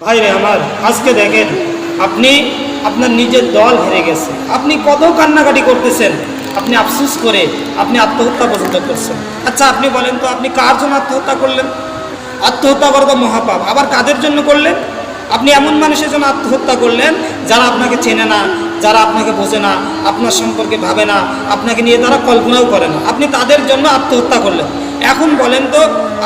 ভাইরে আমার, আজকে দেখেন আপনি আপনার নিজের দল হেরে গেছে, আপনি কত কান্নাকাটি করতেছেন, আপনি আফসোস করে আপনি আত্মহত্যা পর্যন্ত করছেন। আচ্ছা আপনি বলেন তো, আপনি কার জন্য আত্মহত্যা করলেন? আত্মহত্যা করা তো মহাপাপ, আবার কাদের জন্য করলেন? আপনি এমন মানুষের জন্য আত্মহত্যা করলেন যারা আপনাকে চেনে না, যারা আপনাকে বোঝে না, আপনার সম্পর্কে ভাবে না, আপনাকে নিয়ে তারা কল্পনাও করে না, আপনি তাদের জন্য আত্মহত্যা করলেন। এখন বলেন তো,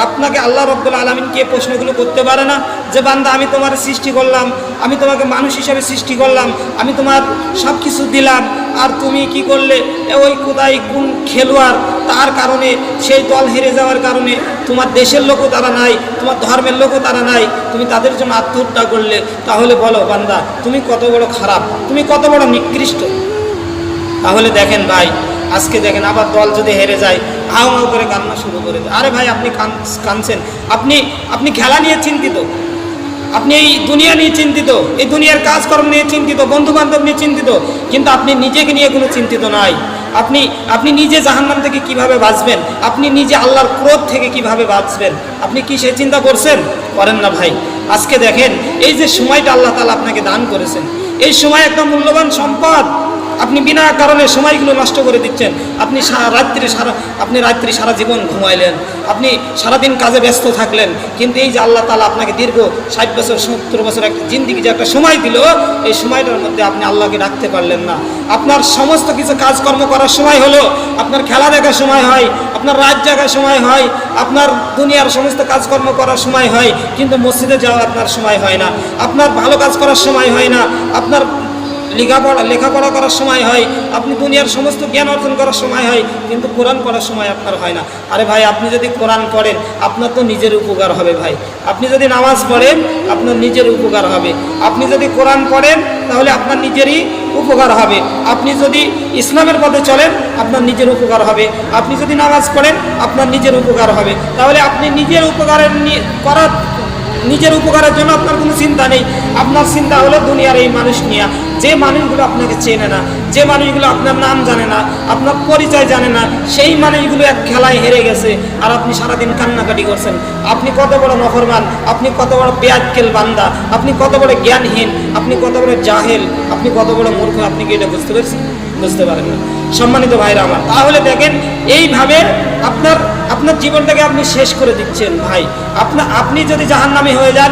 আপনাকে আল্লাহ রাব্বুল আলামিন কে প্রশ্নগুলো করতে পারে না যে বান্দা আমি তোমার সৃষ্টি করলাম, আমি তোমাকে মানুষ হিসাবে সৃষ্টি করলাম, আমি তোমার সব কিছু দিলাম, আর তুমি কি করলে? ওই কোথায় কোন খেলোয়াড়, তার কারণে সেই দল হেরে যাওয়ার কারণে তোমার দেশের লোকও তারা নাই, তোমার ধর্মের লোকও তারা নাই, তুমি তাদের জন্য আত্মহত্যা করলে। তাহলে বলো বান্দা, তুমি কত বড় খারাপ, তুমি কত বড় নিকৃষ্ট। তাহলে দেখেন ভাই, আজকে দেখেন আবার দল যদি হেরে যায়, হাউ হাউ করে কান্না শুরু করে দেয়। আরে ভাই, আপনি কাঁদছেন, আপনি খেলা নিয়ে চিন্তিত, আপনি এই দুনিয়া নিয়ে চিন্তিত, এই দুনিয়ার কাজকর্ম নিয়ে চিন্তিত, বন্ধু বান্ধব নিয়ে চিন্তিত, কিন্তু আপনি নিজেকে নিয়ে কোনো চিন্তিত নাই। আপনি নিজে জাহান্নাম থেকে কিভাবে বাঁচবেন, আপনি নিজে আল্লাহর ক্রোধ থেকে কিভাবে বাঁচবেন, আপনি কি সে চিন্তা করছেন? করেন না ভাই। আজকে দেখেন এই যে সময়টা আল্লাহ তাআলা আপনাকে দান করেছেন, এই সময় একটা মূল্যবান সম্পদ, আপনি বিনা কারণে সময়গুলো নষ্ট করে দিচ্ছেন। আপনি রাত্রি সারা জীবন ঘুমাইলেন, আপনি সারাদিন কাজে ব্যস্ত থাকলেন, কিন্তু এই যে আল্লাহ তাআলা আপনাকে দীর্ঘ 60 বছর 70 বছর একটা জিন্দিগি যে একটা সময় দিল, এই সময়টার মধ্যে আপনি আল্লাহকে ডাকতে পারলেন না। আপনার সমস্ত কিছু কাজকর্ম করার সময় হলো, আপনার খেলা দেখার সময় হয়, আপনার রাত জাগার সময় হয়, আপনার দুনিয়ার সমস্ত কাজকর্ম করার সময় হয়, কিন্তু মসজিদে যাওয়ার আপনার সময় হয় না, আপনার ভালো কাজ করার সময় হয় না, আপনার লেখাপড়া করার সময় হয়, আপনি দুনিয়ার সমস্ত জ্ঞান অর্জন করার সময় হয়, কিন্তু কোরআন পড়ার সময় আপনার হয় না। আরে ভাই, আপনি যদি কোরআন পড়েন আপনার তো নিজের উপকার হবে ভাই, আপনি যদি নামাজ পড়েন আপনার নিজের উপকার হবে, আপনি যদি কোরআন পড়েন তাহলে আপনার নিজেরই উপকার হবে, আপনি যদি ইসলামের পথে চলেন আপনার নিজের উপকার হবে, আপনি যদি নামাজ পড়েন আপনার নিজের উপকার হবে। তাহলে আপনি নিজের উপকারের জন্য আপনার কোনো চিন্তা নেই, আপনার চিন্তা হলো দুনিয়ার এই মানুষ নিয়ে, যে মানুষগুলো আপনাকে চেনে না, যে মানুষগুলো আপনার নাম জানে না, আপনার পরিচয় জানে না, সেই মানুষগুলো এক খেলায় হেরে গেছে, আর আপনি সারাদিন কান্নাকাটি করছেন। আপনি কত বড় নফরমান, আপনি কত বড় বেয়াক্কেল বান্দা, আপনি কত বড় জ্ঞানহীন, আপনি কত বড় জাহেল, আপনি কত বড় মূর্খ, আপনি কি এটা বুঝতে পারছেন? বুঝতে পারেন না। সম্মানিত ভাইরা আমার, তাহলে দেখেন এইভাবে আপনার জীবনটাকে আপনি শেষ করে দিচ্ছেন ভাই। আপনি যদি জাহান্নামী হয়ে যান,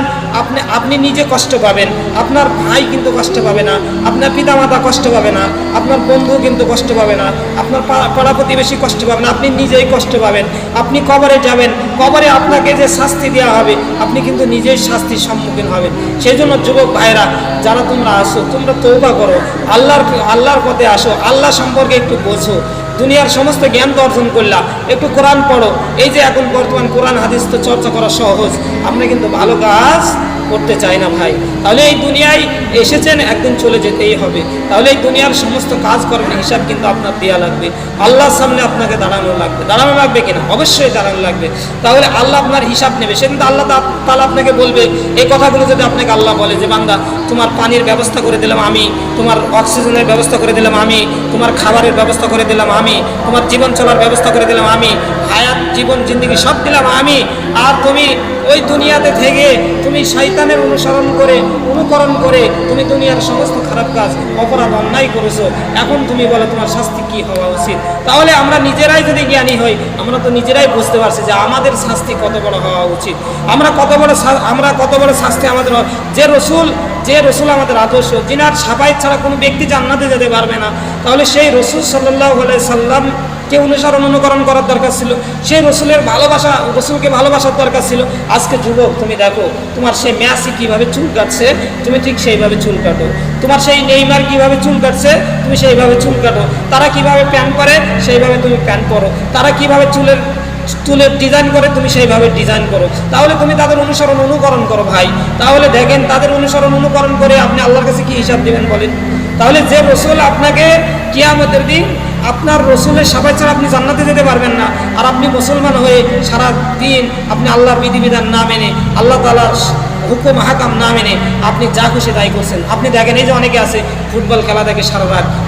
আপনি নিজে কষ্ট পাবেন, আপনার ভাই কিন্তু কষ্ট পাবে না, আপনার পিতামাতা কষ্ট পাবে না, আপনার বন্ধু কিন্তু কষ্ট পাবে না, আপনার পাড়া প্রতিবেশী কষ্ট পাবে না, আপনি নিজেই কষ্ট পাবেন। আপনি কবরে যাবেন, কবরে আপনাকে যে শাস্তি দেওয়া হবে, আপনি কিন্তু নিজেই শাস্তির সম্মুখীন হবেন। সেই জন্য যুবক ভাইরা যারা তোমরা আসো, তোমরা তওবা করো, আল্লাহর পথে আসো, আল্লাহ সম্পর্কে একটু বোঝো। দুনিয়ার সমস্ত জ্ঞান তো অর্জন করলা, একটু কোরআন পড়ো। এই যে এখন বর্তমান কোরআন হাদিস তো চর্চা করা সহজ, আমরা কিন্তু ভালো কাজ করতে চাই না ভাই। তাহলে এই দুনিয়ায় এসেছেন, একদিন চলে যেতেই হবে, তাহলে এই দুনিয়ার সমস্ত কাজ করার হিসাব কিন্তু আপনার দেওয়া লাগবে, আল্লাহর সামনে আপনাকে দাঁড়ানো লাগবে কিনা? অবশ্যই দাঁড়ানো লাগবে। তাহলে আল্লাহ আপনার হিসাব নেবে, সেদিন আল্লাহ তাআলা আপনাকে বলবে এই কথাগুলো। যদি আপনাকে আল্লাহ বলে যে বান্দা, তোমার পানির ব্যবস্থা করে দিলাম আমি, তোমার অক্সিজেনের ব্যবস্থা করে দিলাম আমি, তোমার খাবারের ব্যবস্থা করে দিলাম আমি, তোমার জীবন চলার ব্যবস্থা করে দিলাম আমি, হায়াত জীবন জিন্দেগি সব দিলাম আমি, আর তুমি ওই দুনিয়াতে থেকে তুমি শয়তানের অনুকরণ করে তুমি দুনিয়ার সমস্ত খারাপ কাজ, অপরাধ, অন্যায় করেছো, এখন তুমি বলো তোমার শাস্তি কি হওয়া উচিত? তাহলে আমরা নিজেরাই যদি জ্ঞানী হই, আমরা তো নিজেরাই বুঝতে পারছি যে আমাদের শাস্তি কত বড় হওয়া উচিত, আমরা কত বড় শাস্তি আমাদের। যে রসুল আমাদের আদর্শ, যিনার সাফায়াত ছাড়া কোনো ব্যক্তি জান্নাতে যেতে পারবে না, তাহলে সেই রসুল সাল্লাল্লাহু আলাইহি সাল্লাম কে অনুকরণ করার দরকার ছিল, সেই রসুলকে ভালোবাসার দরকার ছিল। আজকে যুবক তুমি দেখো, তোমার সেই মেসি কিভাবে চুল কাটছে, তুমি ঠিক সেইভাবে চুল কাটো, তোমার সেই নেইমার কিভাবে চুল কাটছে, তুমি সেইভাবে চুল কাটো, তারা কিভাবে প্যান্ট পরে সেইভাবে তুমি প্যান্ট পরো, তারা কিভাবে চুলের ডিজাইন করে তুমি সেইভাবে ডিজাইন করো। তাহলে তুমি তাদের অনুকরণ করো ভাই। তাহলে দেখেন তাদের অনুকরণ করে আপনি আল্লাহর কাছে কি হিসাব দিবেন বলেন? তাহলে যে রসুল আপনাকে কিয়ামতের দিন, আপনার রসুলের সাফায়াত ছাড়া আপনি জান্নাতে যেতে পারবেন না, আর আপনি মুসলমান হয়ে সারা দিন আপনি আল্লাহর বিধিবিধান না মেনে, আল্লাহ তাআলার হুকুম হাকাম না মেনে আপনি যা খুশি তাই করছেন। আপনি দেখেন এই যে অনেকে আছে ফুটবল খেলা দেখে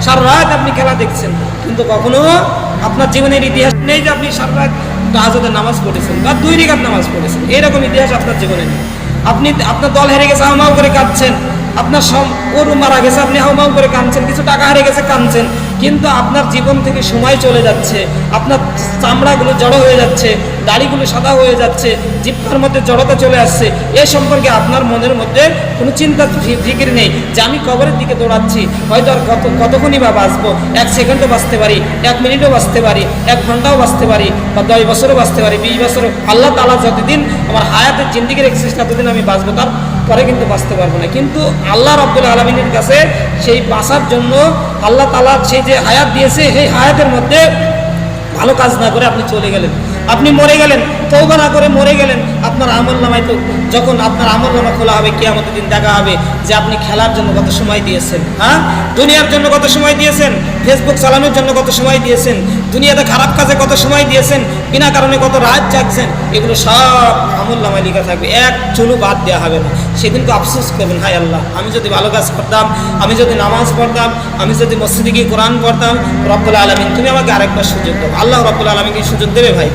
সারা রাত আপনি খেলা দেখছেন, কিন্তু কখনো আপনার জীবনের ইতিহাস নেই যে আপনি সারা রাত তাহাজ্জুদের নামাজ পড়েছেন বা 2 রাকাত নামাজ পড়েছেন, এরকম ইতিহাস আপনার জীবনে নেই। আপনার দল হেরে গেছে, হাউমাউ করে কাঁদছেন। আপনার গরু মারা গেছে, আপনি হাউমাউ করে কাঁদছেন। কিছু টাকা হারিয়ে গেছে, কাঁদছেন। কিন্তু আপনার জীবন থেকে সময় চলে যাচ্ছে, আপনার চামড়াগুলো জড়ো হয়ে যাচ্ছে, দাড়িগুলো সাদা হয়ে যাচ্ছে, জিহ্বার মধ্যে জড়তা চলে আসছে। এ সম্পর্কে আপনার মনের মধ্যে কোনো চিন্তা ফিকির নেই যে আমি কবরের দিকে দৌড়াচ্ছি, হয়তো আর কতক্ষণই বা বাঁচবো, 1 সেকেন্ডও বাঁচতে পারি, 1 মিনিটও বাঁচতে পারি, 1 ঘন্টাও বাঁচতে পারি, বা 10 বছরও বাঁচতে পারি, 20 বছরও। আল্লাহ তাআলা যতদিন আমার হায়াতের জিন্দিগি রেখেছে ততদিন আমি বাঁচবো, তার পরে কিন্তু বাঁচতে পারবো না। কিন্তু আল্লাহ রাব্বুল আলামিনের কাছে সেই বাঁচার জন্য আল্লাহ তাআলা সেই যে হায়াত দিয়েছে, সেই হায়াতের মধ্যে ভালো কাজ না করে আপনি চলে গেলেন, আপনি মরে গেলেন, তওবা না করে মরে গেলেন। আপনার আমলনামায় তো যখন আপনার আমলনামা খোলা হবে, কিয়ামতের দিন দেখা হবে যে আপনি খেলার জন্য কত সময় দিয়েছেন, হ্যাঁ, দুনিয়ার জন্য কত সময় দিয়েছেন, ফেসবুক চালানোর জন্য কত সময় দিয়েছেন, দুনিয়াতে খারাপ কাজে কত সময় দিয়েছেন, বিনা কারণে কত রাত জাগছেন। এগুলো সব আমলনামায় লেখা থাকবে, এক চুলও বাদ দেওয়া হবে না। সেদিনকে আফসোস করবেন, হায় আল্লাহ, আমি যদি ভালো কাজ করতাম, আমি যদি নামাজ পড়তাম, আমি যদি মসজিদে গিয়ে কোরআন পড়তাম, রব্বুল আলামিন তুমি আমাকে আরেকবার সুযোগ দাও। আল্লাহ রব্বুল আলামিন কি সুযোগ দেবে ভাই?